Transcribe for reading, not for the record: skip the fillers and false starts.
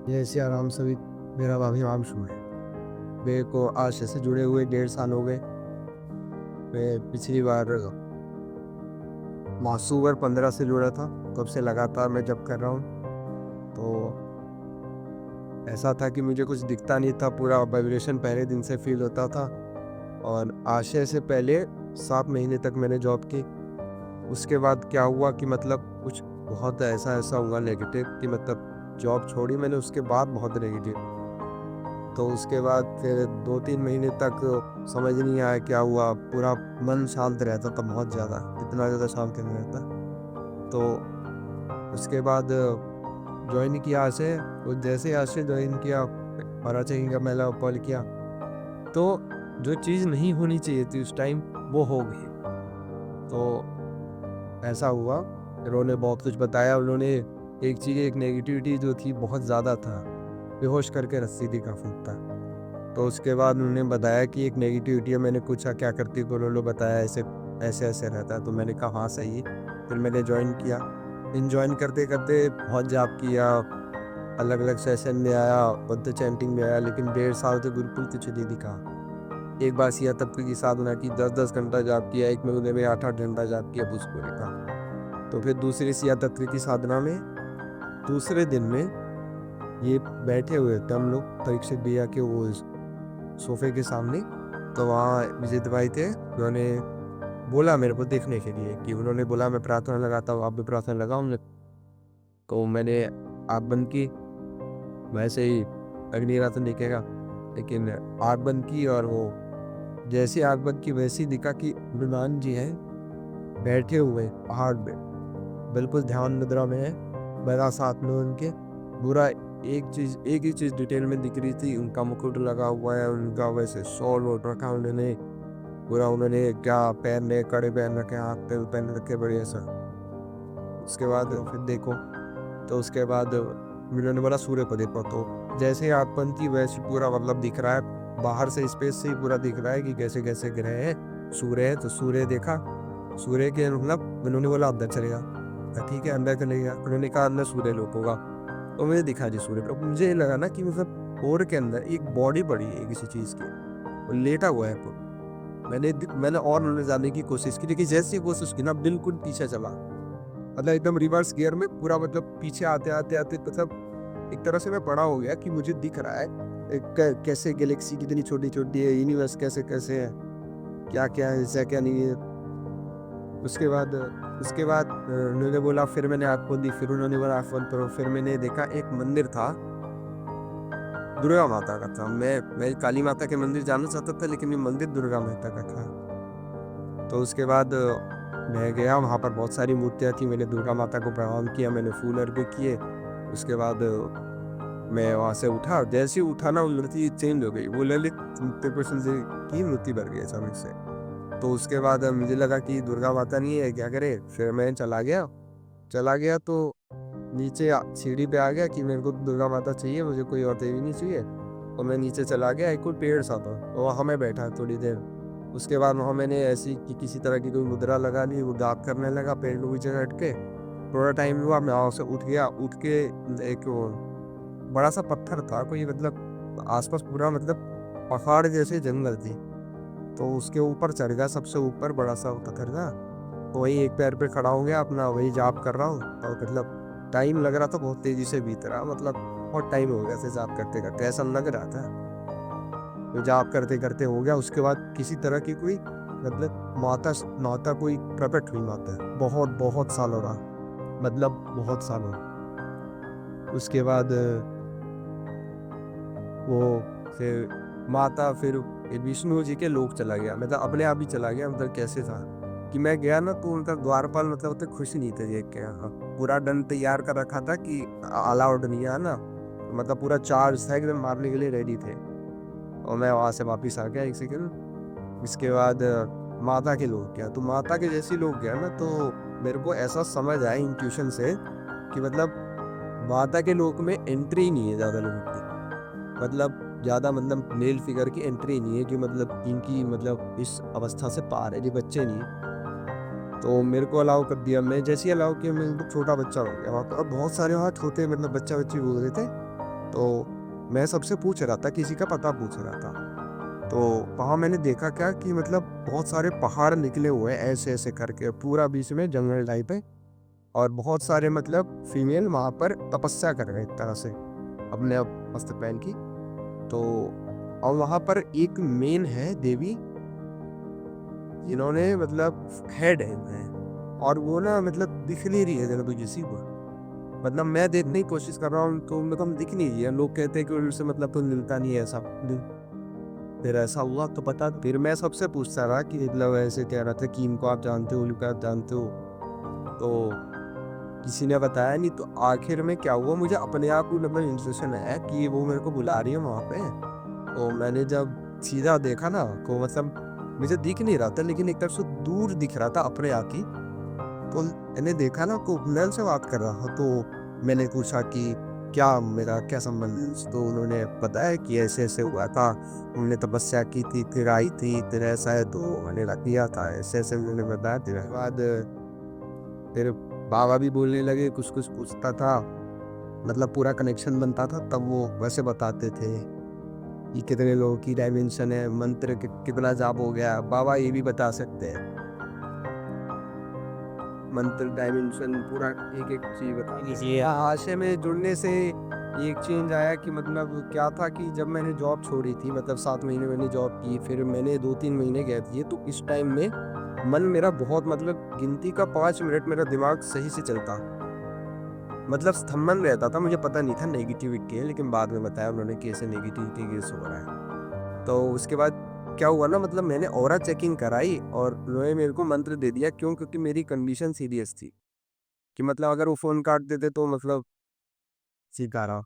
जय सिया राम सभी। मेरा नाम हिमांशु है। मेरे को आशा से जुड़े हुए 1.5 साल हो गए। मैं पिछली बार मासूवर 15 से जुड़ा था। तब से लगातार मैं जब कर रहा हूँ। तो ऐसा था कि मुझे कुछ दिखता नहीं था, पूरा वाइब्रेशन पहले दिन से फील होता था। और आशय से पहले 7 महीने तक मैंने जॉब की। उसके बाद क्या हुआ कि मतलब कुछ बहुत ऐसा ऐसा हुआ नेगेटिव कि मतलब जॉब छोड़ी मैंने, उसके बाद बहुत नेगेटिव। तो उसके बाद फिर 2-3 महीने तक समझ नहीं आया क्या हुआ। पूरा मन शांत रहता था, बहुत ज़्यादा, इतना ज़्यादा शांत नहीं रहता। तो उसके बाद ज्वाइन किया आशय। तो जैसे आशय ज्वाइन किया, कराची का मेला कॉल किया, तो जो चीज़ नहीं होनी चाहिए थी उस टाइम, वो हो गई। तो ऐसा हुआ, फिर उन्होंने बहुत कुछ बताया। उन्होंने एक चीज़, एक नेगेटिविटी जो थी बहुत ज़्यादा था, बेहोश करके रख दी का फूकता। तो उसके बाद उन्होंने बताया कि एक नेगेटिविटी है। मैंने पूछा क्या करती, तो उन्होंने बताया ऐसे ऐसे ऐसे रहता है। तो मैंने कहा हाँ सही है। फिर मैंने ज्वाइन किया। इन ज्वाइन करते करते बहुत जॉब किया, अलग अलग सेशन में आया, बुद्ध चैंटिंग में आया, लेकिन 1.5 साल से बिल्कुल कुछ नहीं दिखा। एक बार सिया तत्व की साधना की, 10-10 घंटा जॉब किया, एक महीने में 8-8 घंटा जॉब किया, उसको देखा। तो फिर दूसरी सिया तत्व की साधना में दूसरे दिन में ये बैठे हुए थे हम लोग परीक्षित भैया के वो सोफे के सामने। तो वहाँ विजित भाई थे, उन्होंने बोला मेरे को देखने के लिए, कि उन्होंने बोला मैं प्रार्थना लगाता हूँ, आप भी प्रार्थना लगाओ। तो मैंने आँख बंद की, वैसे ही लग नहीं रहा था दिखेगा, लेकिन आँख बंद की और वो जैसे आँख बंद की वैसे ही दिखा कि हनुमान जी हैं बैठे हुए पहाड़ पे, बिल्कुल ध्यान मुद्रा में है। मेरा साथ में उनके पूरा एक ही चीज़ डिटेल में दिख रही थी। उनका मुकुट लगा हुआ है, उनका वैसे शॉल वोल रखा उन्होंने पूरा, उन्होंने क्या पैर में कड़े पहन रखे, हाथ पे पहन रखे, बढ़िया सा। उसके बाद फिर देखो, तो उसके बाद उन्होंने बोला सूर्य को देखो। तो जैसे ही आँख बंद की वैसे पूरा मतलब दिख रहा है, बाहर से स्पेस से ही पूरा दिख रहा है कि कैसे कैसे ग्रह है, सूर्य है। तो सूर्य देखा, सूर्य के मतलब उन्होंने बोला अंदर चलेगा। ठीक है अंदर चले गया। उन्होंने कहा अंदर सूर्य लोक होगा। तो मुझे दिखा जी सूर्य लोक। मुझे ये लगा ना कि मतलब और के अंदर एक बॉडी पड़ी है किसी चीज़ की, वो लेटा हुआ है। मैंने और उन्हें जानने की कोशिश की, लेकिन जैसे ही कोशिश की ना, बिल्कुल पीछे चला, मतलब एकदम रिवर्स गियर में पूरा, मतलब पीछे आते आते आते, मतलब एक तरह से मैं बड़ा हो गया कि मुझे दिख रहा है कैसे गैलेक्सी कितनी छोटी छोटी है, यूनिवर्स कैसे कैसे है, क्या क्या है, ऐसा क्या नहीं है। उसके बाद उन्होंने बोला, फिर मैंने आँख खोली, फिर उन्होंने बोला आँख बंद करो। फिर मैंने देखा एक मंदिर था, दुर्गा माता का था। मैं काली माता के मंदिर जाना चाहता था, लेकिन ये मंदिर दुर्गा माता का था। तो उसके बाद मैं गया, वहाँ पर बहुत सारी मूर्तियाँ थी। मैंने दुर्गा माता को प्रणाम किया, मैंने फूल अर्घ्य किए। उसके बाद मैं वहाँ से उठा, जैसे ही उठा ना, वो मूर्ति चेंज हो गई, वो ललित त्रिपुर जी की मूर्ति बन गई अचानक से। तो उसके बाद मुझे लगा कि दुर्गा माता नहीं है, क्या करे। फिर मैं चला गया तो नीचे सीढ़ी पे आ गया कि मेरे को दुर्गा माता चाहिए, मुझे कोई और देवी नहीं चाहिए। और मैं नीचे चला गया, एक कोई पेड़ सा था, तो वहाँ मैं बैठा थोड़ी देर। उसके बाद वहाँ मैंने ऐसी कि किसी तरह की कोई मुद्रा लगा ली, वो गायब करने लगा पेड़ के पीछे हट के। थोड़ा टाइम हुआ, मैं वहाँ से उठ गया। उठ के एक वो बड़ा सा पत्थर था कोई, मतलब आसपास पूरा मतलब पहाड़ जैसे जंगल थी। तो उसके ऊपर चढ़ गया, सबसे ऊपर बड़ा सा पत्थर था। तो वही एक पैर पे खड़ा हो गया अपना, वही जाप कर रहा हूँ। और मतलब टाइम लग रहा था, बहुत तेजी से बीत रहा, मतलब बहुत टाइम हो गया से जाप करते करते, ऐसा लग रहा था। तो जाप करते करते हो गया। उसके बाद किसी तरह की कोई मतलब माता माता कोई प्रकट हुई, माता बहुत बहुत सालों बाद, मतलब बहुत सालों। उसके बाद वो फिर माता, फिर विष्णु जी के लोक चला गया, मतलब अपने आप ही चला गया। मतलब कैसे था कि मैं गया ना, तो उनका द्वारपाल मतलब उतने खुश नहीं थे देख के। हाँ, पूरा डन तैयार कर रखा था कि अलाउड नहीं है ना, मतलब पूरा चार्ज था, एकदम मारने के लिए रेडी थे। और मैं वहां से वापिस आ गया एक सेकंड। इसके बाद माता के लोग गया, तो माता के जैसे लोग गया ना, तो मेरे को ऐसा समझ आया इंट्यूशन से कि मतलब माता के लोक में एंट्री नहीं है ज्यादा लोगों की, मतलब ज़्यादा, मतलब मेल फिगर की एंट्री नहीं है कि मतलब इनकी मतलब इस अवस्था से पार है, ये बच्चे नहीं है। तो मेरे को अलाउ कर दिया। मैं जैसे ही अलाउ किया, मैं एकदम छोटा बच्चा हो गया वहाँ पर। और बहुत सारे वहाँ छोटे, मतलब बच्चा बच्ची बोल रहे थे तो मैं सबसे पूछ रहा था, किसी का पता पूछ रहा था। तो वहाँ मैंने देखा क्या कि मतलब बहुत सारे पहाड़ निकले हुए हैं ऐसे-ऐसे करके, पूरा बीच में जंगल टाइप है और बहुत सारे मतलब फीमेल वहाँ पर तपस्या कर रहे हैं एक तरह से, अपने आप वस्त्र पहन की। तो और वहाँ पर एक मेन है देवी, जिन्होंने मतलब हेड है और वो ना मतलब दिख नहीं रही है ज़रा भी किसी को। मतलब मैं देखने की कोशिश कर रहा हूँ तो मतलब दिख नहीं रही है। लोग कहते हैं कि उनसे मतलब तो मिलता नहीं है ऐसा। फिर ऐसा हुआ तो बता दो। फिर मैं सबसे पूछता रहा कि मतलब ऐसे कह रहा था कि इनको आप जानते हो, इनको आप जानते हो? तो किसी ने बताया नहीं, तो आखिर में क्या हुआ, मुझे अपने आप ही मतलब इंट्यूशन आया कि वो मेरे को बुला रही है वहाँ पे। तो मैंने जब सीधा देखा ना तो मतलब मुझे दिख नहीं रहा था, लेकिन एक तरफ से दूर दिख रहा था अपने आप ही। तो मैंने देखा ना को नल से बात कर रहा था, तो मैंने पूछा कि क्या मेरा क्या संबंध है? तो उन्होंने बताया कि ऐसे-ऐसे हुआ था, हमने तपस्या की थी, फिर आई थी, फिर ऐसा है तो मैंने रख दिया था, ऐसे-ऐसे उन्होंने बताया। फिर उसके बाद फिर बाबा भी बोलने लगे, कुछ-कुछ पूछता था, मतलब पूरा कनेक्शन बनता था, तब वो वैसे बताते थे कि कितने लोगों की डायमेंशन है, मंत्र कितना जाप हो गया, बाबा ये भी बता सकते हैं। मंत्र डायमेंशन पूरा एक-एक चीज़ बता दीजिए। आशय में जुड़ने से एक चेंज आया कि मतलब क्या था कि जब मैंने जॉब छोड़ी थी, मतलब 7 महीने मैंने जॉब की, फिर मैंने 2-3 महीने गैप दिए, तो इस टाइम में मन मेरा बहुत मतलब गिनती का 5 मिनट मेरा दिमाग सही से चलता। मतलब स्तंभन रहता था, मुझे पता नहीं था नेगेटिविटी है, लेकिन बाद में बताया उन्होंने कि ऐसे नेगेटिविटी केस हो रहा है। तो उसके बाद क्या हुआ ना, मतलब मैंने ऑरा चेकिंग कराई और उन्होंने मेरे को मंत्र दे दिया। क्यों? क्योंकि मेरी कंडीशन सीरियस थी कि मतलब अगर वो फ़ोन काट देते तो मतलब सीधा रहा।